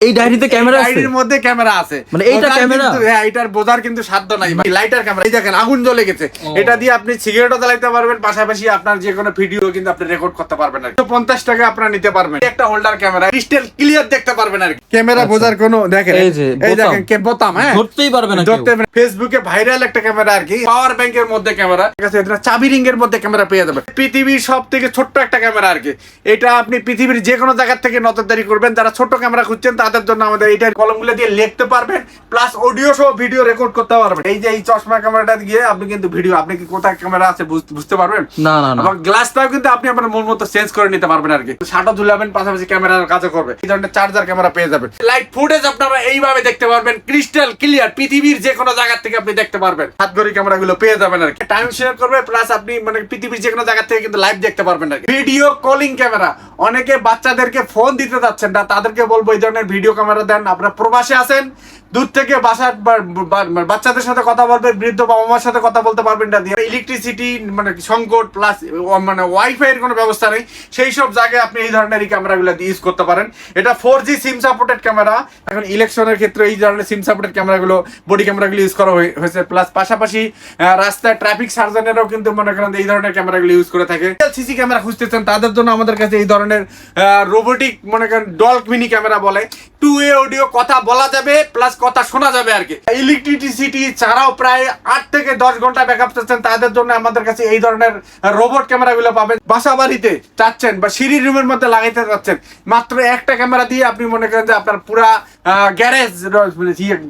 এই ডায়েরিতে ক্যামেরা আছে, ডায়েরির মধ্যে ক্যামেরা আছে, মানে এইটা ক্যামেরা, হ্যাঁ এটার বোঝার কিন্তু সাধ্য নাই। লাইটার ক্যামেরা, এই দেখেন আগুন জ্বলে গেছে, এটা দিয়ে আপনি সিগারেটও জ্বালাইতে পারবেন, পাশাপাশি আপনার যে কোনো ভিডিও কিন্তু আপনি রেকর্ড করতে পারবেন আর 50 টাকা আপনারা নিতে পারবেন। একটা হোল্ডার ক্যামেরা, ক্রিস্টাল ক্লিয়ার দেখতে পারবেন আর ক্যামেরা বোঝার কোনো দেখেন, এই দেখেন কে বোতাম, হ্যাঁ ধরতেই পারবে না, ধরতে ফেসবুকে ভাইরাল একটা ক্যামেরা আর কি, পাওয়ার ব্যাংকের মধ্যে ক্যামেরা, ঠিক আছে, এটা চাবি রিং এর মধ্যে ক্যামেরা পেয়ে যাবেন। পৃথিবীর সবথেকে ছোট্ট একটা ক্যামেরা আর কি, এটা আপনি পৃথিবীর যে কোনো জায়গা থেকে নজরদারি করবেন। যারা ছোট ক্যামেরা খুঁজছেন তাদের জন্য আমাদের এটা কলমগুলো দিয়ে লিখতে পারবেন, প্লাস অডিও সহ ভিডিও রেকর্ড করতে পারবেন। এই যে এই চশমা ক্যামেরাটা দিয়ে আপনি কিন্তু ভিডিও, আপনি কি কোথায় ক্যামেরা আছে বুঝতে পারবেন না না না, এবং গ্লাসটাও কিন্তু আপনি আপনার মন মতো চেঞ্জ করে নিতে পারবেন আর কি। শার্টও ঝুলাবেন, পাশাপাশি ক্যামেরার কাজও করবে। এই ধরনের চার্জার ক্যামেরা পেয়ে যাবেন। লাইভ ফুটেজ আপনারা এইভাবে দেখতে পারবেন, ক্রিস্টাল ক্লিয়ার, পৃথিবীর যে কোনো জায়গা থেকে আপনি দেখতে পারবেন। হাতঘড়ি ক্যামেরাগুলো পেয়ে যাবেন আর কি, টাইম শেয়ার করবে, প্লাস আপনি মানে পৃথিবীর যে কোনো জায়গা থেকে কিন্তু লাইভ দেখতে পারবেন আর কি। ভিডিও কলিং ক্যামেরা, অনেকে বাচ্চাদেরকে ফোন দিতে যাচ্ছেন না, তাদেরকে বলবো এই ধরনের ভিডিও ক্যামেরা দেন। আপনারা প্রবাসে আছেন, দূর থেকে বাসার বাচ্চাদের সাথে কথা বলবেন, বৃদ্ধ বাবা মার সাথে কথা বলতে পারবেন না দিয়ে। ইলেকট্রিসিটি মানে সংকট, প্লাস মানে ওয়াইফাই এর কোনো ব্যবস্থা নেই, সেই সব জায়গায় আপনি এই ধরনের ক্যামেরাগুলো ইউজ করতে পারেন। এটা 4G সিম সাপোর্টেড ক্যামেরা। এখন ইলেকশনের ক্ষেত্রে এই ধরনের সিম সাপোর্টেড ক্যামেরাগুলো, বডি ক্যামেরাগুলো ইউজ করা হয়েছে। প্লাস পাশাপাশি রাস্তায় ট্রাফিক সার্জনেরও কিন্তু মনে করেন এই ধরনের ক্যামেরাগুলো ইউজ করে থাকে। সিসি ক্যামেরা খুঁজতেছেন তাদের জন্য আমাদের কাছে এই ধরনের রোবোটিক মনে করেন ডলক মিনি ক্যামেরা বলে, 2A অডিও, কথা বলা যাবে প্লাস কথা শোনা যাবে আর কি। ইলেকট্রিসিটি ছাড়াও প্রায় 8 থেকে 10 ঘন্টা ব্যাকআপ চাচ্ছেন, তাদের জন্য আমাদের কাছে এই ধরনের রোবট ক্যামেরাগুলো পাবেন। বাসা বাড়িতে চাচ্ছেন বা সিঁড়ি রুমের মধ্যে লাগাইতে চাচ্ছেন, মাত্র একটা ক্যামেরা দিয়ে আপনি মনে করেন যে আপনার পুরা গ্যারেজ,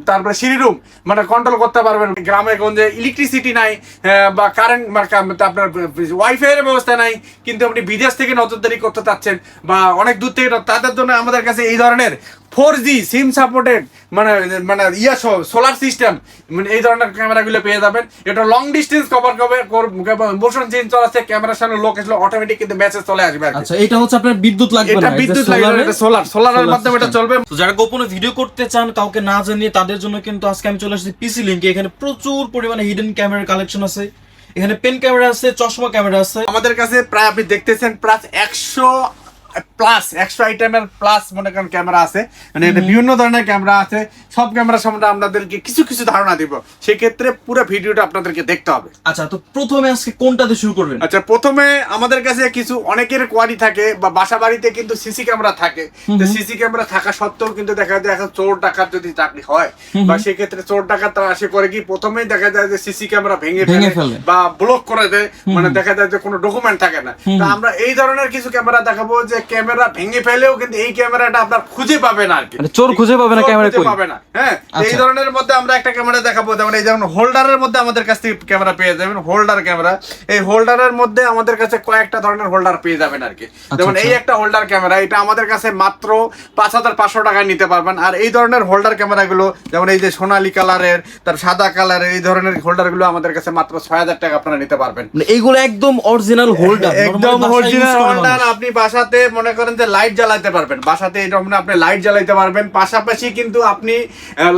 তারপরে সিঁড়ি রুম মানে কন্ট্রোল করতে পারবেন। গ্রামে গঞ্জে ইলেকট্রিসিটি নাই বা কারেন্ট আপনার ওয়াইফাই এর ব্যবস্থা নাই, কিন্তু আপনি বিদেশ থেকে নজরদারি করতে চাচ্ছেন বা অনেক দূর থেকে, তাদের জন্য আমাদের কাছে এই ধরনের 4G সিম সাপোর্টেড মানে মানে সোলার সিস্টেম মানে এই ধরনের ক্যামেরাগুলো পেয়ে যাবেন। এটা লং ডিস্টেন্স কভার করবে, মোশন চেঞ্জ চলাচ্ছে, ক্যামেরার সামনে লোক আসলে অটোমেটিক কিন্তু মেসেজ চলে আসবে। আচ্ছা, এটা হচ্ছে আপনার বিদ্যুৎ লাগবে না, এটা বিদ্যুৎ লাগবে না, এটা সোলারের মাধ্যমে এটা চলবে। তো যারা গোপনে ভিডিও করতে চান কাউকে না জানিয়ে, তাদের জন্য কিন্তু আজকে আমি চলে আসছি পিসি লিংকে। এখানে প্রচুর পরিমাণে হিডেন ক্যামেরার কালেকশন আছে, এখানে পেন ক্যামেরা আছে, চশমা ক্যামেরা আছে। আমাদের কাছে প্রায় আপনি দেখতেছেন প্লাস 100 আইটেমের প্লাস মনে করেন ক্যামেরা আছে, মানে এটা বিভিন্ন ধরনের ক্যামেরা আছে। সব ক্যামেরা সম্বন্ধে আপনাদেরকে কিছু কিছু ধারণা দিব, সেক্ষেত্রে পুরো ভিডিওটা আপনাদেরকে দেখতে হবে। আচ্ছা, তো প্রথমে আজকে কোনটাতে শুরু করবেন? আচ্ছা, প্রথমে আমাদের কাছে কিছু অনেকের কোয়ারি থাকে বা বাসা বাড়িতে কিন্তু সিসি ক্যামেরা থাকে, তো সিসি ক্যামেরা থাকা সত্ত্বেও কিন্তু দেখা যায় এখন চোর ডাকাত যদি চাকরি হয় বা সেক্ষেত্রে চোর ডাকাত তারা আসে করে কি, প্রথমেই দেখা যায় যে সিসি ক্যামেরা ভেঙে ফেলে বা ব্লক করে দেয়, মানে দেখা যায় যে কোনো ডকুমেন্ট থাকে না। তো আমরা এই ধরনের কিছু ক্যামেরা দেখাবো যে ক্যামেরা ভেঙে ফেলেও কিন্তু এই ক্যামেরাটা আপনার খুঁজে পাবে না আর কি, চোর খুঁজে পাবে না, ক্যামেরা খুঁজে পাবে না। হ্যাঁ, এই ধরনের মধ্যে আমরা একটা ক্যামেরা দেখাবো, যেমন এই যেমন হোল্ডারের মধ্যে আমাদের কাছ থেকে ক্যামেরা পেয়ে যাবেন। হোল্ডার ক্যামেরা, এই হোল্ডারের মধ্যে আমাদের কাছে কয়েকটা ধরনের হোল্ডার পেয়ে যাবেন আর কি। যেমন এই একটা হোল্ডার ক্যামেরা, এটা আমাদের কাছে মাত্র 5500 টাকায় নিতে পারবেন। আর এই ধরনের হোল্ডার ক্যামেরাগুলো যেমন এই যে সোনালী কালারের, তার সাদা কালারের এই ধরনের হোল্ডারগুলো আমাদের কাছে মাত্র 6000 টাকা আপনারা নিতে পারবেন। এইগুলো একদম অরিজিনাল হোল্ডার, একদম অরিজিনাল হোল্ডার। আপনি বাসাতে মনে করেন যে লাইট জ্বালাতে পারবেন, বাসাতে এটা আপনি লাইট জ্বালাতে পারবেন, পাশাপাশি কিন্তু আপনি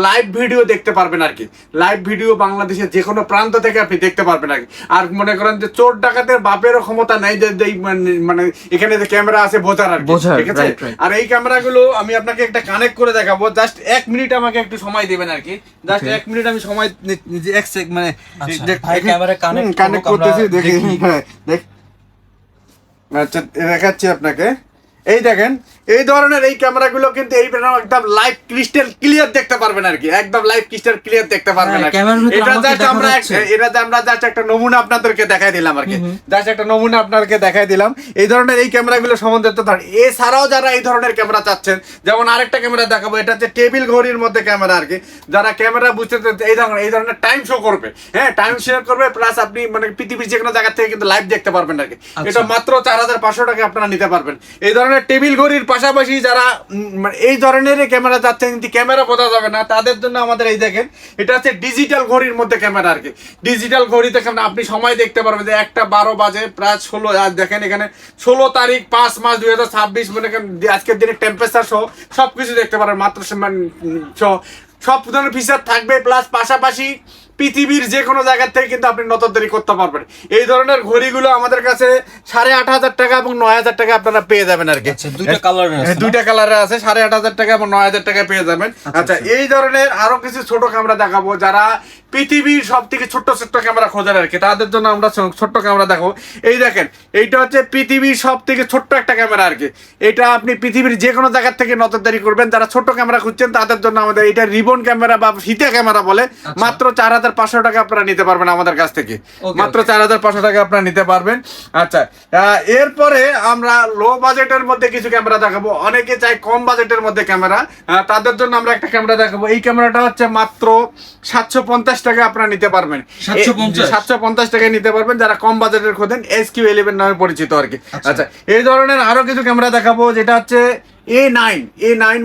লাইভ ভিডিও দেখতে পারবেন আর কি। লাইভ ভিডিও বাংলাদেশের যে কোনো প্রান্ত থেকে আপনি দেখতে পারবেন আর কি। আর মনে করেন যে চোর ডাকাতের বাপেরও ক্ষমতা নাই যে মানে এখানে যে ক্যামেরা আছে বোঝার আর কি, ঠিক আছে। আর এই ক্যামেরাগুলো আমি আপনাকে একটা কানেক্ট করে দেখাবো, জাস্ট 1 মিনিট আমাকে একটু সময় দিবেন আর কি। জাস্ট 1 মিনিট আমি সময়, 1 সেকেন্ড মানে ক্যামেরা কানেক্ট করতেছি, দেখি। হ্যাঁ দেখ, আচ্ছা দেখাচ্ছি আপনাকে। এই দেখেন এই ধরনের এই ক্যামেরাগুলো কিন্তু এই একদম লাইভ ক্রিস্টাল ক্লিয়ার দেখতে পারবেন আর কি, একদম লাইভ ক্রিস্টাল ক্লিয়ার দেখতে পারবেন আর কি। এটা জাস্ট আমরা জাস্ট একটা নমুনা আপনাদেরকে দেখাই দিলাম আর কি, জাস্ট একটা নমুনা আপনাদেরকে দেখাই দিলাম। এই ধরনের এই ক্যামেরাগুলো সম্বন্ধে তো ধরেন, এছাড়াও যারা এই ধরনের ক্যামেরা চাচ্ছেন, যেমন আরেকটা ক্যামেরা দেখাবো, এটা হচ্ছে টেবিল ঘড়ির মধ্যে ক্যামেরা আর কি। যারা ক্যামেরা বুঝতে এই ধরনের টাইম শো করবে, হ্যাঁ টাইম শেয়ার করবে, প্লাস আপনি মানে পৃথিবীর যে কোনো জায়গা থেকে কিন্তু লাইভ দেখতে পারবেন আর কি। এটা মাত্র 4500 টাকা আপনারা নিতে পারবেন। এই ধরনের টেবিল ঘড়ির পাশাপাশি যারা মানে এই ধরনের ক্যামেরা যাচ্ছেন কিন্তু ক্যামেরা বোঝা যাবে না, তাদের জন্য আমাদের এই দেখেন, এটা হচ্ছে ডিজিটাল ঘড়ির মধ্যে ক্যামেরা আর কি। ডিজিটাল ঘড়ি দেখেন আপনি সময় দেখতে পারবেন যে 1:12 বাজে প্রায় 16। আর দেখেন এখানে 16 তারিখ 5 মাস 2026 মানে আজকের দিনে টেম্পারেচার সহ সবকিছু দেখতে পারেন মাত্র সব ধরনের ফিচার থাকবে। প্লাস পাশাপাশি পৃথিবীর যে কোনো জায়গা থেকে কিন্তু আপনি নজরদারি করতে পারবেন। এই ধরনের ঘড়িগুলো আমাদের কাছে 8,500 টাকা এবং 9,000 টাকা আপনারা পেয়ে যাবেন আর কি। দুইটা কালারের আছে, দুইটা কালারে আছে, 8,500 টাকা এবং 9,000 টাকা পেয়ে যাবেন। আচ্ছা, এই ধরনের আরো কিছু ছোট ক্যামেরা দেখাবো, যারা পৃথিবীর সব থেকে ছোট্ট ছোট্ট ক্যামেরা খোঁজেন আর কি, তাদের জন্য আমরা ছোট্ট ক্যামেরা দেখাবো। এই দেখেন, এইটা হচ্ছে পৃথিবীর সব থেকে ছোট্ট একটা ক্যামেরা আর কি। এটা আপনি পৃথিবীর যে কোনো জায়গা থেকে নজরদারি করবেন। যারা ছোট্ট ক্যামেরা খুঁজছেন তাদের জন্য আমাদের এটা রিবন ক্যামেরা বা ফিতে ক্যামেরা বলে, মাত্র 4,500 টাকা আপনারা নিতে পারবেন আমাদের কাছ থেকে। মাত্র 4,500 টাকা আপনারা নিতে পারবেন। আচ্ছা, এরপরে আমরা লো বাজেটের মধ্যে কিছু ক্যামেরা দেখাবো। অনেকে চাই কম বাজেটের মধ্যে ক্যামেরা, তাদের জন্য আমরা একটা ক্যামেরা দেখাবো। এই ক্যামেরাটা হচ্ছে মাত্র 750 টাকা আপনারা নিতে পারবেন। 750 টাকায় নিতে পারবেন যারা কম বাজেটের খোঁজেন, SQ11 নামে পরিচিত আর কি। আচ্ছা, এই ধরনের আরো কিছু ক্যামেরা দেখাবো, যেটা হচ্ছে A9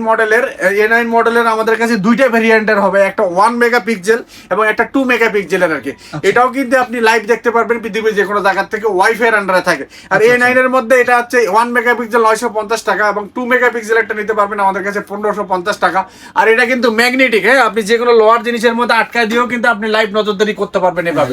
মডেলের আমাদের কাছে দুইটা ভেরিয়েন্টের হবে, একটা 1 মেগাপিক্সেল এবং একটা 2 মেগাপিক্সেলের আর কি। এটাও কিন্তু আপনি লাইভ দেখতে পারবেন পৃথিবীর যে কোনো জায়গা থেকে, ওয়াইফাই এর আন্ডারে থাকে। আর A9 এর মধ্যে এটা হচ্ছে 1 মেগাপিক্সেল 950 টাকা এবং 2 মেগাপিক্সেল একটা নিতে পারবেন আমাদের কাছে 1550 টাকা। আর এটা কিন্তু ম্যাগনেটিক, হ্যাঁ, আপনি যে কোনো লোহার জিনিসের মধ্যে আটকায় দিয়েও কিন্তু আপনি লাইভ নজরদারি করতে পারবেন। এভাবে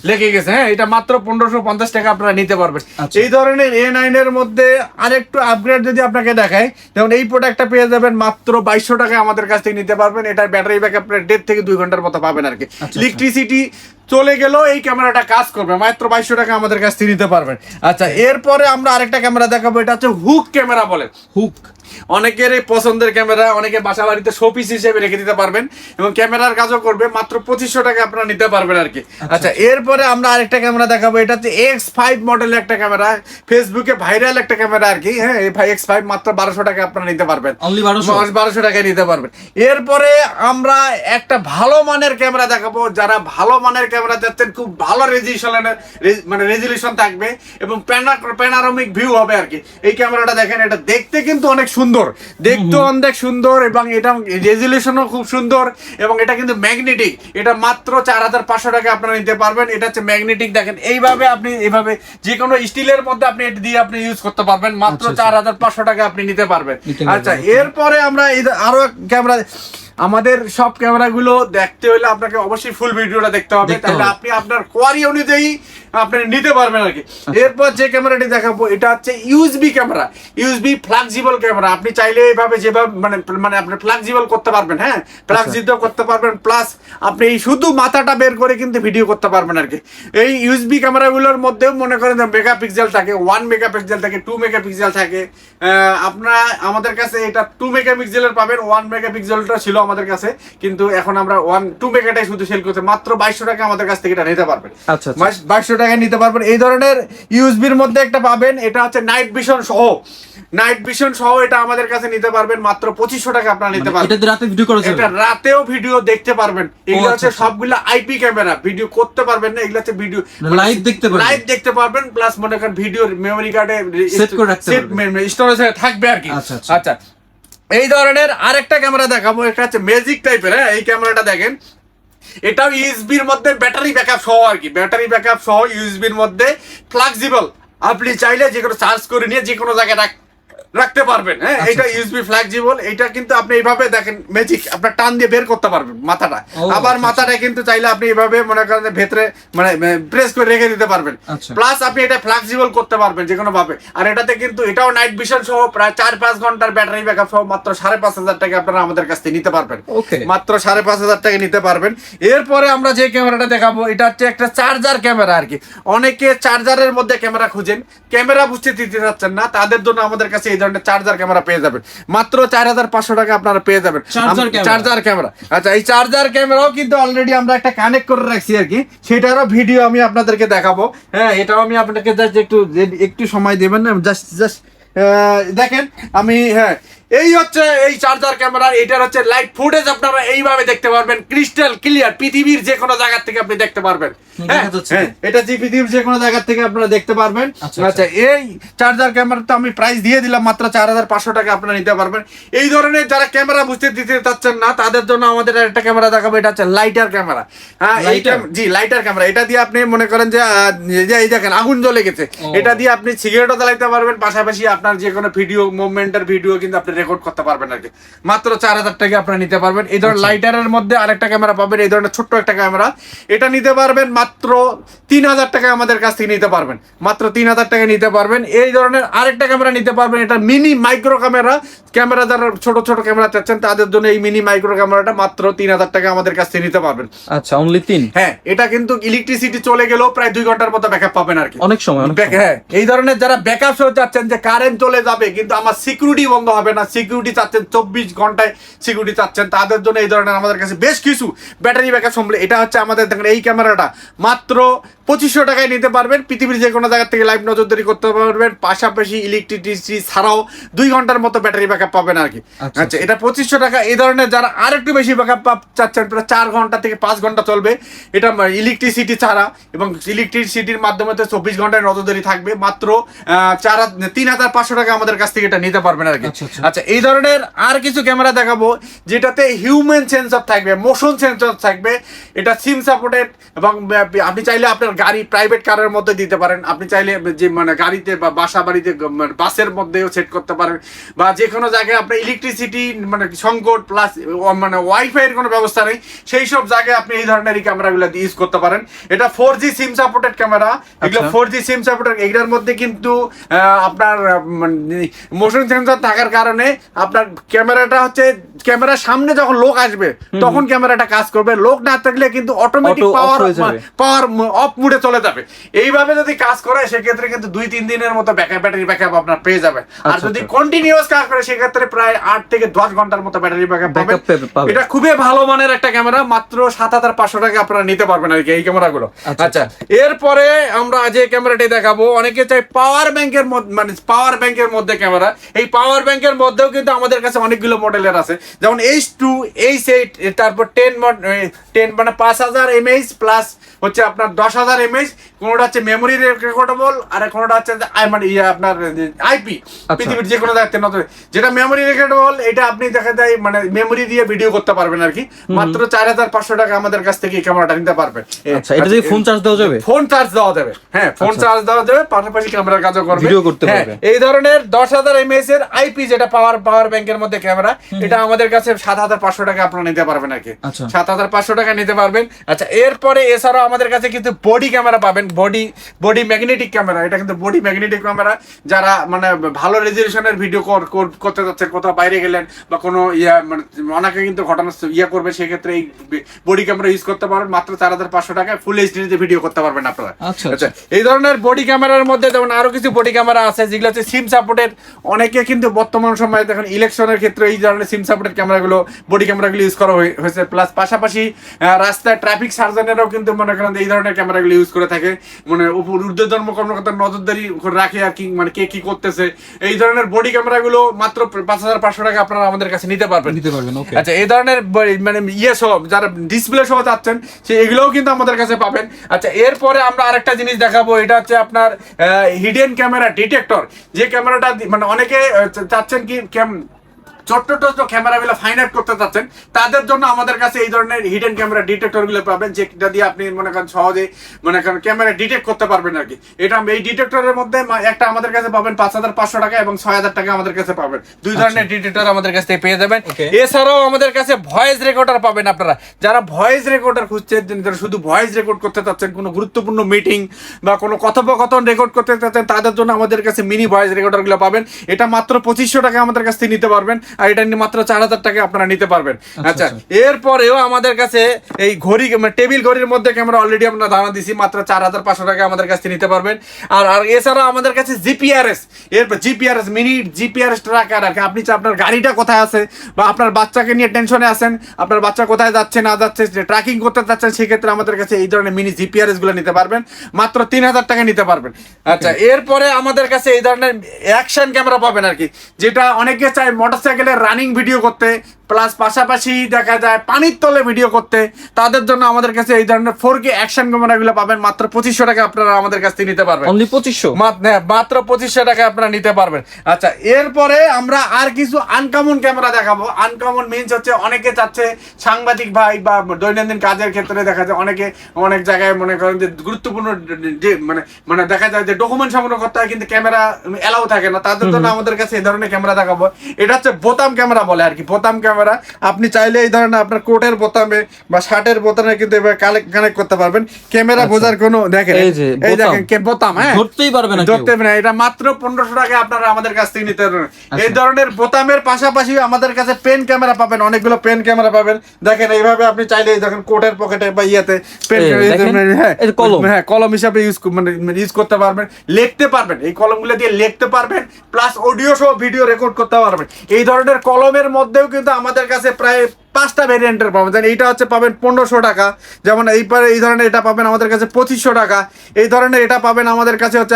লেগে গেছে, হ্যাঁ, এটা মাত্র 1550 টাকা আপনারা নিতে পারবেন। এই ধরনের A9 এর মধ্যে আরেকটু আপগ্রেড যদি আপনাকে দেখায়, যেমন এই প্রোডাক্টটা পেয়ে যাবেন মাত্র 2200 টাকায় আমাদের কাছ থেকে নিতে পারবেন। এটার ব্যাটারি ব্যাকআপ 1.5 থেকে 2 ঘন্টার মতো পাবেন আর কি। ইলেকট্রিসিটি চলে গেলেও এই ক্যামেরাটা কাজ করবে, মাত্র 2200 টাকা আমাদের কাছ থেকে নিতে পারবেন। আচ্ছা, এরপরে আমরা আরেকটা ক্যামেরা দেখাবো, এটা হচ্ছে হুক ক্যামেরা বলে। হুক অনেকের এই পছন্দের ক্যামেরা, অনেকে বাসা বাড়িতে শোপিস হিসেবে রেখে দিতে পারবেন এবং ক্যামেরার কাজও করবে, মাত্র 2500 টাকা আপনারা নিতে পারবেন আর কি। আচ্ছা, এরপরে আমরা আরেকটা ক্যামেরা দেখাবো, এটা হচ্ছে X5 মডেলের একটা ক্যামেরা, ফেসবুকে ভাইরাল একটা ক্যামেরা আর কি। হ্যাঁ, এই X5 মাত্র 1200 টাকা আপনারা নিতে পারবেন, 1200 টাকায় নিতে পারবেন। এরপরে আমরা একটা ভালো মানের ক্যামেরা দেখাবো, যারা ভালো মানের ক্যামেরা যাচ্ছেন, খুব ভালো রেজলিউশন থাকবে এবং প্যানোরামিক ভিউ হবে আর কি। এই ক্যামেরাটা দেখেন, এটা দেখতে কিন্তু অনেক সুন্দর, দেখতে অনেক সুন্দর এবং এটা রেজলিউশনও খুব সুন্দর এবং এটা কিন্তু ম্যাগনেটিক। এটা মাত্র 4,500 টাকা আপনারা নিতে পারবেন। এটা হচ্ছে ম্যাগনেটিক, দেখেন এইভাবে আপনি এইভাবে যে কোনো স্টিলের মধ্যে আপনি এটা দিয়ে আপনি ইউজ করতে পারবেন, মাত্র 4,500 টাকা আপনি নিতে পারবেন। আচ্ছা, এরপরে আমরা আরো ক্যামেরা, আমাদের সব ক্যামেরাগুলো দেখতে হলে আপনাকে অবশ্যই ফুল ভিডিওটা দেখতে হবে, তাহলে আপনি আপনার কোয়ারি অনুযায়ী আপনি নিতে পারবেন আর কি। এরপর যে ক্যামেরাটি দেখাবো, এটা হচ্ছে USB camera, USB flexible camera. আপনি চাইলে এইভাবে যেভাবে মানে আপনি ফ্লেক্সিবল করতে পারবেন, হ্যাঁ, ফ্লেক্সিবল করতে পারবেন, প্লাস আপনি এই শুধু মাথাটা বের করে কিন্তু ভিডিও করতে পারবেন আর কি। এই ইউএসবি ক্যামেরাগুলোর মধ্যেও মনে করেন মেগাপিক্সেল থাকে, 1 মেগাপিক্সেল থাকে, 2 মেগাপিক্সেল থাকে। আপনারা আমাদের কাছে এটা 2 মেগাপিক্সেলের পাবেন, 1 মেগাপিক্সেলটা ছিল আমাদের কাছে, কিন্তু এখন আমরা 2 মেগাটাই শুধু সেল করতে, মাত্র 2200 টাকা আমাদের কাছ থেকে এটা নিতে পারবেন। আচ্ছা, 2200 টাকায় নিতে পারবেন। এই ধরনের ইউএসবির মধ্যে একটা পাবেন, এটা হচ্ছে নাইট ভিশন সহ এটা আমাদের কাছে নিতে পারবেন, মাত্র 2500 টাকা আপনারা নিতে পারবেন। এটা রাতে ভিডিও করা যাবে, এটা রাতেও ভিডিও দেখতে পারবেন। এগুলো হচ্ছে সবগুলো আইপি ক্যামেরা, ভিডিও করতে পারবেন না, এগুলো হচ্ছে ভিডিও লাইভ দেখতে পারবেন, প্লাস মনে করেন ভিডিও মেমরি কার্ডে সেট করে রাখতে পারবেন, স্টোরেজে থাকবে আর কি। আচ্ছা, এই ধরনের আরেকটা ক্যামেরা দেখাবো, এটা হচ্ছে ম্যাজিক টাইপের। হ্যাঁ, এই ক্যামেরাটা দেখেন, এটাও ইউএসবির মধ্যে ব্যাটারি ব্যাকআপ সহ আর কি, ব্যাটারি ব্যাকআপ সহ ইউএসবির মধ্যে ফ্লেক্সিবল, আপনি চাইলে যে কোনো চার্জ করে নিয়ে যে কোনো জায়গায় রাখতে পারবেন। হ্যাঁ, এটা ইউএসবি ফ্লেক্সিবল। এটা কিন্তু আপনি এইভাবে দেখেন ম্যাজিক, আপনার টান দিয়ে বের করতে পারবেন মাথাটা, আবার মাথাটা কিন্তু চাইলে আপনি এইভাবে মনে করেন ভেতরে মানে প্রেস করে রেখে দিতে পারবেন, প্লাস আপনি এটা ফ্লেক্সিবল করতে পারবেন যে কোনো ভাবে। আর এটাতে কিন্তু এটাও নাইট ভিশন সহ প্রায় 4-5 ঘন্টার ব্যাটারি ব্যাকআপ সহ মাত্র 5,500 টাকা আপনারা আমাদের কাছ থেকে নিতে পারবেন, মাত্র 5,500 টাকা নিতে পারবেন। এরপরে আমরা যে ক্যামেরাটা দেখাবো, এটা হচ্ছে একটা চার্জার ক্যামেরা আর কি। অনেকে চার্জারের মধ্যে ক্যামেরা খুঁজেন, ক্যামেরা বুঝতে দিতে চাচ্ছেন না, তাদের জন্য আমাদের কাছে এই ধরনের চার্জার ক্যামেরা পেয়ে যাবেন, মাত্র 4,500 টাকা আপনারা পেয়ে যাবেন চার্জার ক্যামেরা। আচ্ছা, এই চার্জার ক্যামেরাও কিন্তু অলরেডি আমরা একটা কানেক্ট করে রাখছি আর কি, সেটারও ভিডিও আমি আপনাদেরকে দেখাবো। হ্যাঁ, এটাও আমি আপনাদেরকে জাস্ট একটু সময় দেবেন না, জাস্ট দেখেন আমি। হ্যাঁ, এই হচ্ছে এই চার্জার ক্যামেরা, এটার হচ্ছে লাইভ ফুটেজ আপনারা এইভাবে দেখতে পারবেন, ক্রিস্টাল ক্লিয়ার, পৃথিবীর যে কোনো জায়গা থেকে আপনি দেখতে পারবেন। এটা পৃথিবীর যে কোনো জায়গা থেকে আপনারা দেখতে পারবেন। আচ্ছা, এই চার্জার ক্যামেরাটা আমি প্রাইস দিয়ে দিলাম মাত্র 4,500 টাকা আপনারা নিতে পারবেন। এই ধরনের যারা ক্যামেরা বুঝতে দিতে চাচ্ছেন না, তাদের জন্য আমাদের একটা ক্যামেরা দেখাবো, এটা হচ্ছে লাইটার ক্যামেরা। হ্যাঁ, জি, লাইটার ক্যামেরা। এটা দিয়ে আপনি মনে করেন যে এই দেখেন আগুন জ্বলে গেছে, এটা দিয়ে আপনি সিগারেটও জ্বালাইতে পারবেন, পাশাপাশি আপনার যে কোনো ভিডিও মুভমেন্টের ভিডিও কিন্তু আপনি রেকর্ড করতে পারবেন আর কি। মাত্র 4000 টাকা আপনারা নিতে পারবেন। এই ধরনের লাইটারের মধ্যে আরেকটা ক্যামেরা পাবেন, এই ধরনের ছোট্ট একটা ক্যামেরা, এটা নিতে পারবেন মাত্র 3000 টাকা আমাদের কাছ থেকে নিতে পারবেন, মাত্র 3000 টাকা নিতে পারবেন। এই ধরনের আরেকটা ক্যামেরা নিতে পারবেন, এটা মিনি মাইক্রো ক্যামেরা, ক্যামেরা যারা ছোট ছোট ক্যামেরা চাচ্ছেন তাদের জন্য এই মিনি মাইক্রো ক্যামেরাটা মাত্র 3000 টাকা আমাদের কাছ থেকে নিতে পারবেন। আচ্ছা, অনলি 3? হ্যাঁ, এটা কিন্তু ইলেকট্রিসিটি চলে গেলেও প্রায় 2 ঘন্টার মতো ব্যাকআপ পাবেন আর কি। অনেক সময়। হ্যাঁ, এই ধরনের যারা ব্যাকআপ সহ চাচ্ছেন যে কারেন্ট চলে যাবে কিন্তু আমার সিকিউরিটি বন্ধ হবে না, সিকিউরিটি চাচ্ছেন 24 ঘন্টায় সিকিউরিটি চাচ্ছেন, তাদের জন্য এই ধরনের আমাদের কাছে বেশ কিছু ব্যাটারি ব্যাকআপ সম্বল। এটা হচ্ছে আমাদের দেখেন এই ক্যামেরাটা মাত্র 2500 টাকায় নিতে পারবেন, পৃথিবীর যে কোনো জায়গা থেকে লাইভ নজরদারি করতে পারবেন, পাশাপাশি ইলেকট্রিসিটি ছাড়াও 2 ঘন্টার মতো ব্যাটারি ব্যাকআপ পাবেন আর কি। আচ্ছা, এটা 2500 টাকা। এই ধরনের যারা আরেকটু বেশি ব্যাকআপ চাচ্ছেন, প্রায় 4 ঘন্টা থেকে 5 ঘন্টা চলবে, এটা ইলেকট্রিসিটি ছাড়া এবং ইলেকট্রিসিটির মাধ্যমে তো 24 ঘন্টায় নজরদারি থাকবে, মাত্র 3500 টাকা আমাদের কাছ থেকে এটা নিতে পারবেন আর কি। আচ্ছা, এই ধরনের আর কিছু ক্যামেরা দেখাবো যেটাতে হিউম্যান সেন্সর থাকবে, মোশন সেন্সর থাকবে, এটা সিম সাপোর্টেড এবং আপনি চাইলে আপনার গাড়ি প্রাইভেট কারের মধ্যে দিতে পারেন, আপনি চাইলে যে মানে গাড়িতে বা বাসা বাড়িতে বাসের মধ্যেও সেট করতে পারেন, বা যে কোনো জায়গায় আপনার ইলেকট্রিসিটি মানে সংকট প্লাস মানে ওয়াইফাই এর কোনো ব্যবস্থা নেই, সেই সব জায়গায় আপনি এই ধরনের এই ক্যামেরাগুলো ইউজ করতে পারেন। এটা 4G সিম সাপোর্টেড ক্যামেরা, এগুলো 4G সিম সাপোর্টেড। এগুলোর মধ্যে কিন্তু আপনার মোশন সেন্সর থাকার কারণে আপনার ক্যামেরাটা হচ্ছে ক্যামেরার সামনে যখন লোক আসবে তখন ক্যামেরাটা কাজ করবে, লোক না থাকলে কিন্তু অটোমেটিক পাওয়ার অফ মুডে চলে যাবে। এইভাবে যদি কাজ করে সেক্ষেত্রে কিন্তু 2-3 দিনের মতো ব্যাটারি ব্যাকআপ আপনার পেয়ে যাবে। আর যদি কন্টিনিউয়াস কাজ করে সেক্ষেত্রে প্রায় 8 থেকে 10 ঘন্টার মতো ব্যাটারি ব্যাকআপ পাবেন। এটা খুবই ভালো মানের একটা ক্যামেরা, মাত্র 7500 টাকা আপনারা নিতে পারবেন আর কি এই ক্যামেরাগুলো। আচ্ছা, এরপরে আমরা যে ক্যামেরাটি দেখাবো, অনেকে চাই পাওয়ার ব্যাংকের মধ্যে, মানে পাওয়ার ব্যাংকের মধ্যে ক্যামেরা। এই পাওয়ার ব্যাংকের মধ্যেও কিন্তু আমাদের কাছে অনেকগুলো মডেলের আছে, যেমন H2, H8, তারপর 10 মানে 5000 mAh প্লাস হচ্ছে আপনার 10000 mAh। কোনোটা হচ্ছে মেমোরি রেকর্ডেবল আর কোনোটা হচ্ছে মানে আপনার আইপি, পৃথিবীর যে কোনো জায়গাতে নতুন যেটা মেমোরি রেকর্ডেবল, এটা আপনি দেখা যায় মানে মেমোরি দিয়ে ভিডিও করতে পারবেন আর কি। মাত্র 4500 টাকা আমাদের কাছ থেকে এই ক্যামেরাটা নিতে পারবেন। আচ্ছা, এটা দিয়ে ফোন চার্জ দেওয়া যাবে? ফোন চার্জ দেওয়া যাবে, হ্যাঁ, ফোন চার্জ দেওয়া যাবে, পাশাপাশি ক্যামেরার কাজও করবে, ভিডিও করতে পারবে। এই ধরনের 10000 mAh এর আইপি যেটা পাওয়ার ব্যাংকের মধ্যে ক্যামেরা, এটা আমাদের কাছে 7500 টাকা আপনারা নিতে পারবেন আর কি। 7500 টাকা নিতে পারবেন। আচ্ছা, এরপরে এছাড়াও আমাদের কাছে কিন্তু বডি ক্যামেরা পাবেন, বডি ম্যাগনেটিক ক্যামেরা। এটা কিন্তু বডি ম্যাগনেটিক ক্যামেরা, যারা মানে ভালো রেজলিউশনের ভিডিও করতে যাচ্ছেন, কোথাও বাইরে গেলেন বা কোনো মানে অনেকে কিন্তু ঘটনা করবে, সেক্ষেত্রে এই বডি ক্যামেরা ইউজ করতে পারবেন। মাত্র 4500 টাকায় ফুল এইচডি ভিডিও করতে পারবেন আপনারা। আচ্ছা, এই ধরনের বডি ক্যামেরার মধ্যে যেমন আরো কিছু বডি ক্যামেরা আছে যেগুলো হচ্ছে সিম সাপোর্টেড। অনেকে কিন্তু বর্তমান সময়ে দেখেন ইলেকশনের ক্ষেত্রে এই ধরনের সিম সাপোর্টেড ক্যামেরাগুলো, বডি ক্যামেরাগুলো ইউজ করা হয়েছে। প্লাস পাশাপাশি রাস্তায় ট্রাফিক সার্জনেরও কিন্তু মনে করেন এই ধরনের ক্যামেরাগুলো ইউজ করে থাকে, মানে ঊর্ধ্বতন কর্মকর্তার নজরদারি রাখে আর কি, মানে কে কি করতেছে। এই ধরনের বডি ক্যামেরাগুলো মাত্র 5500 টাকা আপনারা আমাদের কাছে নিতে পারবেন। আচ্ছা, এই ধরনের মানে সহ যারা ডিসপ্লে সহ চাচ্ছেন এগুলোও কিন্তু আমাদের কাছে পাবেন। আচ্ছা, এরপরে আমরা আরেকটা জিনিস দেখাবো, এটা হচ্ছে আপনার হিডেন ক্যামেরা ডিটেক্টর। যে ক্যামেরাটা মানে অনেকে চাচ্ছেন কি ছোট্ট ছোট্ট ক্যামেরাগুলো ফাইন আর্ট করতে চাচ্ছেন, তাদের জন্য আমাদের কাছে এই ধরনের হিডেন ক্যামেরা ডিটেক্টরগুলো পাবেন, যেটা দিয়ে আপনি মনে করেন সহজে মনে করেন ক্যামেরা ডিটেক্ট করতে পারবেন আর কি। এটা এই ডিটেক্টরের মধ্যে একটা আমাদের কাছে পাবেন 5500 টাকা এবং 6000 টাকা আমাদের কাছে পাবেন। 2 ধরনের ডিটেক্টর আমাদের কাছ থেকে পেয়ে যাবেন। এছাড়াও আমাদের কাছে ভয়েস রেকর্ডার পাবেন। আপনারা যারা ভয়েস রেকর্ডার খুঁজছেন, যারা শুধু ভয়েস রেকর্ড করতে চাচ্ছেন, কোনো গুরুত্বপূর্ণ মিটিং বা কোনো কথোপকথন রেকর্ড করতে চাচ্ছেন, তাদের জন্য আমাদের কাছে মিনি ভয়েস রেকর্ডারগুলো পাবেন। এটা মাত্র 2500 টাকা আমাদের কাছ থেকে নিতে পারবেন, আর এটা মাত্র 4000 টাকা আপনারা নিতে পারবেন। আচ্ছা, এরপরেও আমাদের কাছে এই ঘড়ি, টেবিল ঘড়ির মধ্যে ক্যামেরা অলরেডি আমরা ধারণা দিছি, মাত্র 4500 টাকা আমাদের কাছে নিতে পারবেন। আর এছাড়া আমাদের কাছে জিপিআরএস, এরপর জিপিআরএস মিনি জিপিআরএস ট্র্যাকার আর কি। আপনি আপনার গাড়িটা কোথায় আছে বা আপনার বাচ্চাকে নিয়ে টেনশনে আছেন, আপনার বাচ্চা কোথায় যাচ্ছে না যাচ্ছে ট্র্যাকিং করতে চাচ্ছেন, সেক্ষেত্রে আমাদের কাছে এই ধরনের মিনি জিপিআরএস গুলো নিতে পারবেন, মাত্র 3000 টাকা নিতে পারবেন। আচ্ছা, এরপরে আমাদের কাছে এই ধরনের অ্যাকশন ক্যামেরা পাবেন আর কি, যেটা অনেকে চায় মোটরসাইকেলের রানিং ভিডিও করতে প্লাস পাশাপাশি দেখা যায় পানির তলে ভিডিও করতে, তাদের জন্য আমাদের কাছে এই ধরনের 4K অ্যাকশন ক্যামেরাগুলো পাবেন মাত্র 2500 টাকা আপনারা আমাদের কাছ থেকে নিতে পারবেন। অনলি 2500? মাত্র 2500 টাকা আপনারা নিতে পারবেন। আচ্ছা, এরপরে আমরা আর কিছু আনকমন ক্যামেরা দেখাবো। আনকমন মিনস হচ্ছে অনেকে চাচ্ছে সাংবাদিক ভাই বা দৈনন্দিন কাজের ক্ষেত্রে দেখা যায় অনেকে অনেক জায়গায় মনে করেন যে গুরুত্বপূর্ণ যে মানে দেখা যায় যে ডকুমেন্ট সংগ্রহ করতে হয় কিন্তু ক্যামেরা এলাও থাকে না, তাদের জন্য আমাদের কাছে এই ধরনের ক্যামেরা দেখাবো। এটা হচ্ছে বোতাম ক্যামেরা বলে আর কি, বোতাম ক্যামেরা। আপনি চাইলে এই ধরনের আপনার কোটের বোতামে বা শার্টের বোতামে কিন্তু এবার কানেক্ট করতে পারবেন। ক্যামেরা বোঝার কোনো দেখেন, এই দেখেন বোতাম, হ্যাঁ ধরতেই পারবে না, ধরতে পারবে না। এটা মাত্র 1500 টাকা আপনারা আমাদের কাছ থেকে নিতে পারবেন। এই ধরনের বোতামের পাশাপাশি আমাদের কাছে পেন ক্যামেরা পাবেন, অনেকগুলো পেন ক্যামেরা পাবেন। দেখেন এইভাবে আপনি চাইলে দেখেন কোটের পকেটে বা ইয়েতে পেন, হ্যাঁ কলম হিসাবে ইউজ করতে পারবেন, লিখতে পারবেন। এই কলমগুলো দিয়ে লিখতে পারবেন, প্লাস অডিও সহ ভিডিও রেকর্ড করতে পারবেন। এই ধরনের কলমের মধ্যেও কিন্তু আমাদের কাছে প্রায় 5টা ভেরিয়েন্টের পাবেন। এইটা হচ্ছে পাবেন 1500 টাকা, যেমন এই ধরনের এটা পাবেন আমাদের কাছে 2500 টাকা। এই ধরনের এটা পাবেন আমাদের কাছে হচ্ছে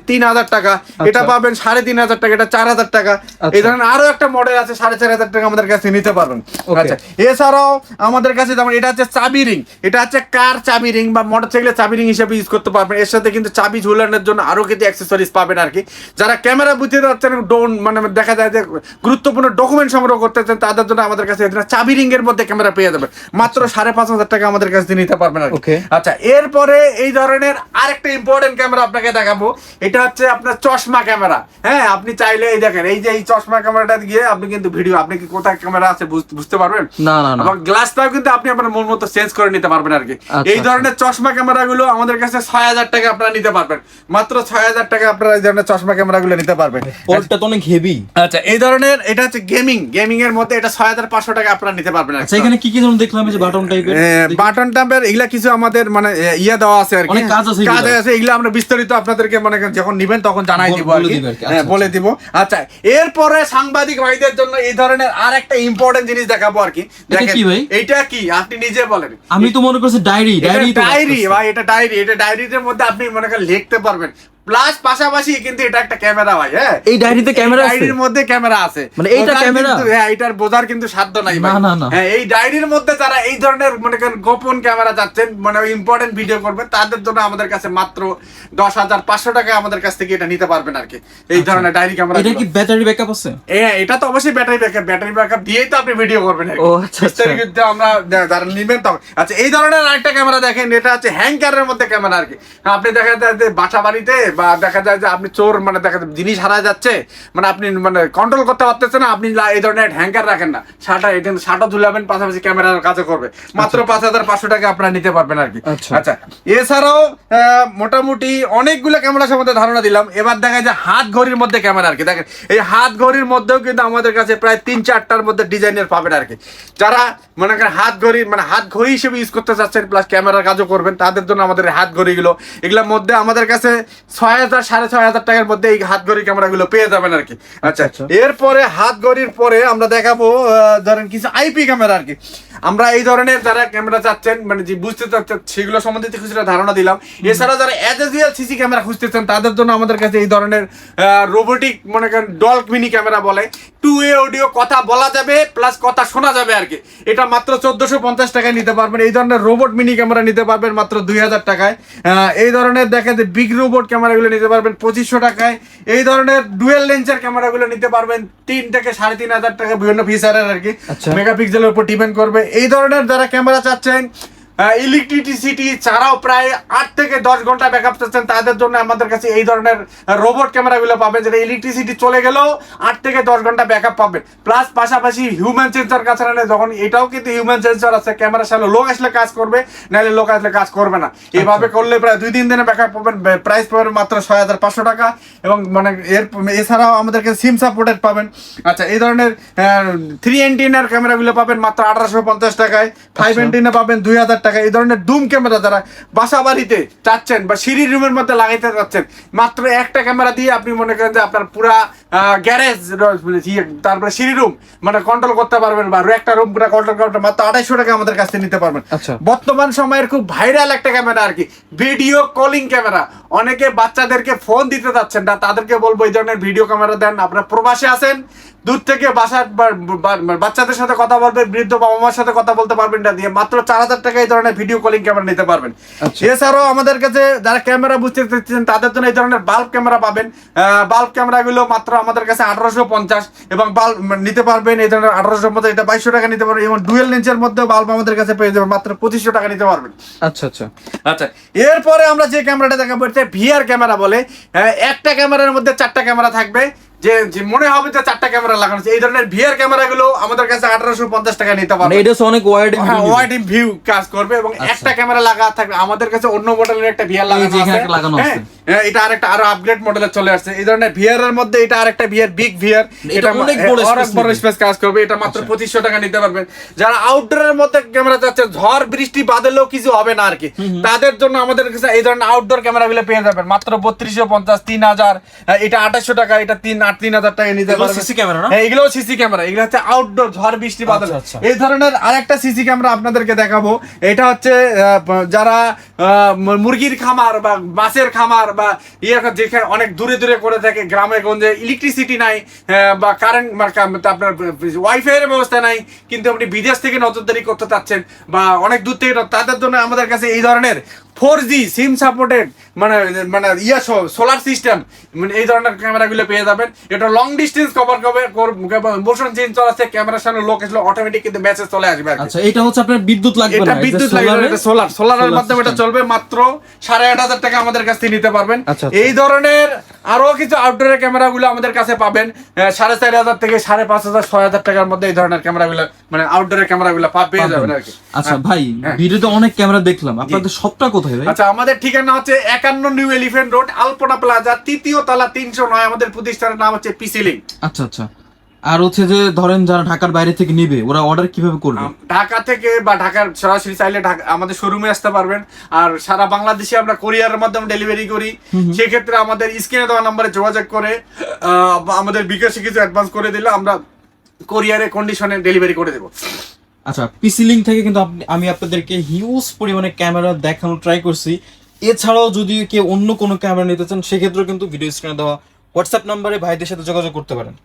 3000 টাকা, এটা পাবেন 3500 টাকা, এটা 4000 টাকা। এই ধরনের আরো একটা মডেল আছে 4500 টাকা আমাদের কাছে নিতে পারবেন। আচ্ছা, এছাড়াও আমাদের কাছে যেমন এটা হচ্ছে চাবি রিং, এটা হচ্ছে কার চাবি রিং বা মোটরসাইকেলের চাবি রিং হিসেবে ইউজ করতে পারবেন। এর সাথে কিন্তু চাবি ঝুলানোর জন্য আরো কিছু অ্যাক্সেসরিজ পাবেন আর কি। যারা ক্যামেরা বুঝতে যাচ্ছেন, মানে দেখা যায় যে গুরুত্বপূর্ণ ডকুমেন্ট সংগ্রহ করতে চান, তাদের জন্য আমাদের কাছে চাবি রিং এর মধ্যে ক্যামেরা পেয়ে যাবে মাত্র 5500 টাকা আমাদের কাছে নিতে পারবেন আর কি। আচ্ছা, এরপরে এই ধরনের আরেকটা ইম্পর্টেন্ট ক্যামেরা আপনাকে দেখাবো। এটা হচ্ছে আপনার চশমা ক্যামেরা। হ্যাঁ, আপনি চাইলে এই দেখেন এই যে এই চশমা ক্যামেরাটা দিয়ে আপনি কিন্তু ভিডিও, আপনি কি কোথায় ক্যামেরা আছে বুঝতে পারবেন না না না, এবং গ্লাসটাও কিন্তু আপনি আপনার মন মতো চেঞ্জ করে নিতে পারবেন আর কি। এই ধরনের চশমা ক্যামেরাগুলো আমাদের কাছে 6000 টাকা আপনারা নিতে পারবেন, মাত্র 6000 টাকা আপনারা এই ধরনের চশমা ক্যামেরাগুলো নিতে পারবেন। পোর্টটা তো অনেক হেভি। আচ্ছা, এই ধরনের এটা হচ্ছে গেমিং এর মধ্যে, এটা 6500 টাকা আপনারা নিতে পারবেন। আচ্ছা, এখানে কি কি ধরনের দেখলাম, এই যে বাটন টাইপের, বাটন টাইপের এগুলা কিছু আমাদের মানে ইয়া দেওয়া আছে আর কি, অনেক কাজ আছে এগুলা আমরা বিস্তারিত আপনাদেরকে মানে যখন নিবেন তখন জানাই দিব আর কি, বলে দিব। আচ্ছা, এরপরে সাংবাদিক ভাইদের জন্য এই ধরনের আরেকটা ইম্পর্টেন্ট জিনিস দেখাবো আর কি। দেখেন এইটা কি, আপনি নিজে বলেন। আমি তো মনে করছি ডায়েরি ভাই, এটা ডায়েরির মধ্যে আপনি মনে করেন লিখতে পারবেন, প্লাস পাশাপাশি কিন্তু এটা একটা ক্যামেরা ভাই। হ্যাঁ, এই ডায়েরিতে ক্যামেরা আছে, ডায়েরির মধ্যে ক্যামেরা আছে, মানে এইটা ক্যামেরা, হ্যাঁ এটার বোঝার কিন্তু সাধ্য নাই ভাই। হ্যাঁ, এই ডায়েরির মধ্যে যারা এই ধরনের মনে করেন গোপন ক্যামেরা যাচ্ছেন, মানে ইম্পর্টেন্ট ভিডিও করবেন, তাদের জন্য আমাদের কাছে মাত্র 10500 টাকা আমাদের কাছ থেকে এটা নিতে পারবেন আর কি। এই ধরনের ডায়েরি ক্যামেরা। এটা কি ব্যাটারি ব্যাকআপ আছে? হ্যাঁ, এটা তো অবশ্যই ব্যাটারি ব্যাকআপ দিয়েই তো আপনি ভিডিও করবেন আর কি। ও আচ্ছা, বিস্তারিত আমরা যারা নিবেন তখন। আচ্ছা, এই ধরনের আরেকটা ক্যামেরা দেখেন, এটা হচ্ছে হ্যাঙ্গারের মধ্যে ক্যামেরা আর কি। আপনি দেখা যায় যে বাসা বাড়িতে বা দেখা যায় যে আপনি চোর মানে দেখা যায় জিনিস হারা যাচ্ছে, মানে আপনি মানে কন্ট্রোল করতে পারতেছেন না, আপনি এই ধরনের হ্যাঙ্গার রাখেন না, শাটা ঝুলাবেন, পাশাপাশি ক্যামেরার কাজও করবে, মাত্র 5500 টাকা আপনারা নিতে পারবেন আর কি। আচ্ছা, এছাড়াও মোটামুটি অনেকগুলো ক্যামেরা সম্বন্ধে ধারণা দিলাম। এবার দেখা যায় হাত ঘড়ির মধ্যে ক্যামেরা আর কি। দেখেন এই হাত ঘড়ির মধ্যেও কিন্তু আমাদের কাছে প্রায় 3-4টার মধ্যে ডিজাইনের পাবেন আর কি। যারা মনে করেন হাত ঘড়ি হিসেবে ইউজ করতে চাচ্ছেন, প্লাস ক্যামেরার কাজও করবেন, তাদের জন্য আমাদের হাত ঘড়িগুলো, এগুলোর মধ্যে আমাদের কাছে 6000-6500 টাকার মধ্যে এই হাত ঘড়ি ক্যামেরাগুলো পেয়ে যাবেন আর কি। আচ্ছা, এরপরে হাত ঘড়ির পরে আমরা দেখাবো ধরেন কিছু আইপি ক্যামেরা আর কি। আমরা এই ধরনের যারা ক্যামেরা চাচ্ছেন, মানে যে বুঝতে চাচ্ছেন, সেগুলো সম্বন্ধে কিছুটা ধারণা দিলাম। এছাড়া যারা অ্যাডেজিয়াল সিসি ক্যামেরা খুঁজতেছেন, তাদের জন্য আমাদের কাছে এই ধরনের রোবোটিক মনে করেন ডল মিনি ক্যামেরা বলে, 2-way অডিও, কথা বলা যাবে প্লাস কথা শোনা যাবে আর কি। এটা মাত্র 1450 টাকায় নিতে পারবেন। এই ধরনের রোবট মিনি ক্যামেরা নিতে পারবেন মাত্র 2000 টাকায়। এই ধরনের দেখা যায় বিগ রোবট ক্যামেরাগুলো নিতে পারবেন 2500 টাকায়। এই ধরনের ডুয়েল লেন্সের ক্যামেরাগুলো নিতে পারবেন 3 থেকে 3500 টাকা, বিভিন্ন ফিচারের আর কি, মেগাপিক্সেলের উপর ডিপেন্ড করবে। এই ধরনের যারা ক্যামেরা চাচ্ছেন, ইলেকট্রিসিটি ছাড়াও প্রায় 8 থেকে 10 ঘন্টা ব্যাকআপ চাচ্ছেন, তাদের জন্য আমাদের কাছে এই ধরনের রোবট ক্যামেরাগুলো পাবেন, যেটা ইলেকট্রিসিটি চলে গেলেও 8 থেকে 10 ঘন্টা ব্যাকআপ পাবেন। প্লাস পাশাপাশি হিউম্যান সেন্সর কাছে না, যখন এটাও কিন্তু হিউম্যান সেন্সর আছে, ক্যামেরা সামনে লোক আসলে কাজ করবে, নাহলে লোক আসলে কাজ করবে না। এইভাবে করলে প্রায় 2-3 দিনে ব্যাকআপ পাবেন। প্রাইস পাবেন মাত্র 6500 টাকা। এবং মানে এছাড়াও আমাদের কাছে সিম সাপোর্টেড পাবেন। আচ্ছা, এই ধরনের 3 অ্যান্টেনার ক্যামেরাগুলো পাবেন মাত্র 1850 টাকায়। 5 অ্যান্টেনা পাবেন 2000 টাকা। এই ধরনের ডুম ক্যামেরা যারা বাসা বাড়িতে চাচ্ছেন বা সিঁড়ি রুমের মধ্যে লাগাইতে চাচ্ছেন, মাত্র একটা ক্যামেরা দিয়ে আপনি মনে করেন যে আপনার পুরা গ্যারেজ, তারপরে সিঁড়ি রুম মানে কন্ট্রোল করতে পারবেন, বা একটা রুম কন্ট্রোল করতে মাত্র 250 টাকা আমাদের কাছ থেকে নিতে পারবেন। আচ্ছা। বর্তমান সময়ের খুব ভাইরাল একটা ক্যামেরা আর কি, ভিডিও কলিং ক্যামেরা। অনেকে বাচ্চাদেরকে ফোন দিতে যাচ্ছেন না, তাদেরকে বলবো এই ধরনের ভিডিও ক্যামেরা দেন। আপনারা প্রবাসে আছেন, দূর থেকে বাসার বাচ্চাদের সাথে কথা বলবেন, বৃদ্ধ বাবা মার সাথে কথা বলতে পারবেন না দিয়ে মাত্র 4000 টাকা এই ধরনের ভিডিও কলিং ক্যামেরা নিতে পারবেন। আচ্ছা। এছাড়াও আমাদের কাছে যারা ক্যামেরা বুঝতে চাচ্ছেন তাদের জন্য এই ধরনের বাল্ব ক্যামেরা পাবেন। বাল্ব ক্যামেরাগুলো মাত্র আমাদের কাছে 1850 এবং বাল্ব নিতে পারবেন এই ধরনের 1850, এটা 2200 টাকা নিতে পারবেন। এবং ডুয়েল লেন্সের মধ্যে বাল্ব আমাদের কাছে পেয়ে যাবেন মাত্র 2500 টাকা নিতে পারবেন। আচ্ছা আচ্ছা আচ্ছা, এরপরে আমরা যে ক্যামেরাটা দেখাবো এটা ভিআর ক্যামেরা বলে। একটা ক্যামেরার মধ্যে 4টা ক্যামেরা থাকবে, যে মনে হবে যে 4টা ক্যামেরা লাগানো আছে। এই ধরনের ভিআর ক্যামেরাগুলো আমাদের কাছে 1850 টাকা নিতে মানে পারবেন। এটা হচ্ছে অনেক ওয়াইড ওয়াইড ভিউ কাজ করবে এবং একটা ক্যামেরা লাগা থাকবে। আমাদের কাছে অন্য মডেলের একটা ভিআর লাগানো আছে। হ্যাঁ, এটা আরেকটা আরো আপগ্রেড মডেলে চলে আসছে। এই ধরনের ভিআর এর মধ্যে এটা আরেকটা ভিআর, বিগ ভিআর, এটা অনেক বড় স্পেস কাজ করবে। এটা মাত্র 2500 টাকা নিতে পারবেন। যারা আউটডোরের মধ্যে ক্যামেরা চাচ্ছে, ঝড় বৃষ্টি বাদলেও কিছু হবে না আর কি, তাদের জন্য আমাদের কাছে এই ধরনের আউটডোর ক্যামেরাগুলো পেয়ে যাবেন মাত্র 3250, 3000। এটা 2800 টাকা, এটা 3000 টাকা নিতে পারবেন। সিসি ক্যামেরা না? হ্যাঁ, এগুলো সিসি ক্যামেরা। এগুলো হচ্ছে আউটডোর, ঝড় বৃষ্টি বাদল। আচ্ছা, আচ্ছা। এই ধরনের আরেকটা সিসি ক্যামেরা আপনাদেরকে দেখাবো। এটা হচ্ছে যারা মুরগির খামার বা মাছের খামার বা যেখানে অনেক দূরে দূরে করে থাকে, গ্রামে গঞ্জে ইলেকট্রিসিটি নাই বা কারেন্ট আপনার ওয়াইফাই এর ব্যবস্থা নাই, কিন্তু আপনি বিদেশ থেকে নজরদারি করতে চাচ্ছেন বা অনেক দূর থেকে, তাদের জন্য আমাদের কাছে এই ধরনের 4G সিম সাপোর্টেড মানে সোলার সিস্টেম মানে এই ধরনের ক্যামেরাগুলো পেয়ে যাবেন। এটা লং ডিস্টেন্স কভার করবে, মোশন চেঞ্জ চলাচ্ছে, ক্যামেরার সামনে লোক আসলে অটোমেটিক কিন্তু মেসেজ চলে আসবে। আচ্ছা, এটা হচ্ছে আপনার বিদ্যুৎ লাগবে না, এটা বিদ্যুৎ লাগবে না, এটা সোলারের মাধ্যমে এটা চলবে। মাত্র 8500 টাকা আমাদের কাছ থেকে নিতে পারবেন। আচ্ছা। এই ধরনের আরো কিছু আউটডোরের ক্যামেরাগুলো আমাদের কাছে পাবেন 4500 থেকে 5500, 6000 টাকার মধ্যে এই ধরনের ক্যামেরাগুলো মানে আউটডোরের ক্যামেরাগুলো পেয়ে যাবেন আর কি। আচ্ছা ভাই, ভিডিওতে অনেক ক্যামেরা দেখলাম, আপনাদের সবটা কোথায় ভাই? আচ্ছা, আমাদের ঠিকানা হচ্ছে 51 নিউ এলিফ্যান্ট রোড, আলপনা প্লাজা, 3য় তলা, 309। আমাদের প্রতিষ্ঠানের নাম হচ্ছে পিসি লিংক। আচ্ছা আচ্ছা। আর হচ্ছে যে ধরেন যারা ঢাকার বাইরে থেকে নিবে, ওরা অর্ডার কিভাবে করবে? ঢাকা থেকে বা ঢাকার সরাসরি চাইলে আমাদের শোরুমে আসতে পারবেন। আর সারা বাংলাদেশে আমরা কোরিয়ারের মাধ্যমে ডেলিভারি করি। সেক্ষেত্রে আমাদের স্ক্রিনে দেওয়া নম্বরে যোগাযোগ করে আমাদের বিকাশে কিছু অ্যাডভান্স করে দিলে আমরা কোরিয়ারে কন্ডিশনে ডেলিভারি করে দেবো। আচ্ছা, পিসি লিংক থেকে কিন্তু আমি আপনাদেরকে হিউজ পরিমাণে ক্যামেরা দেখানোর ট্রাই করছি। এছাড়াও যদি কেউ অন্য কোনো ক্যামেরা নিতে চান, সেক্ষেত্রেও কিন্তু ভিডিও স্ক্রিনে দেওয়া হোয়াটসঅ্যাপ নাম্বারে ভাইদের সাথে যোগাযোগ করতে পারেন।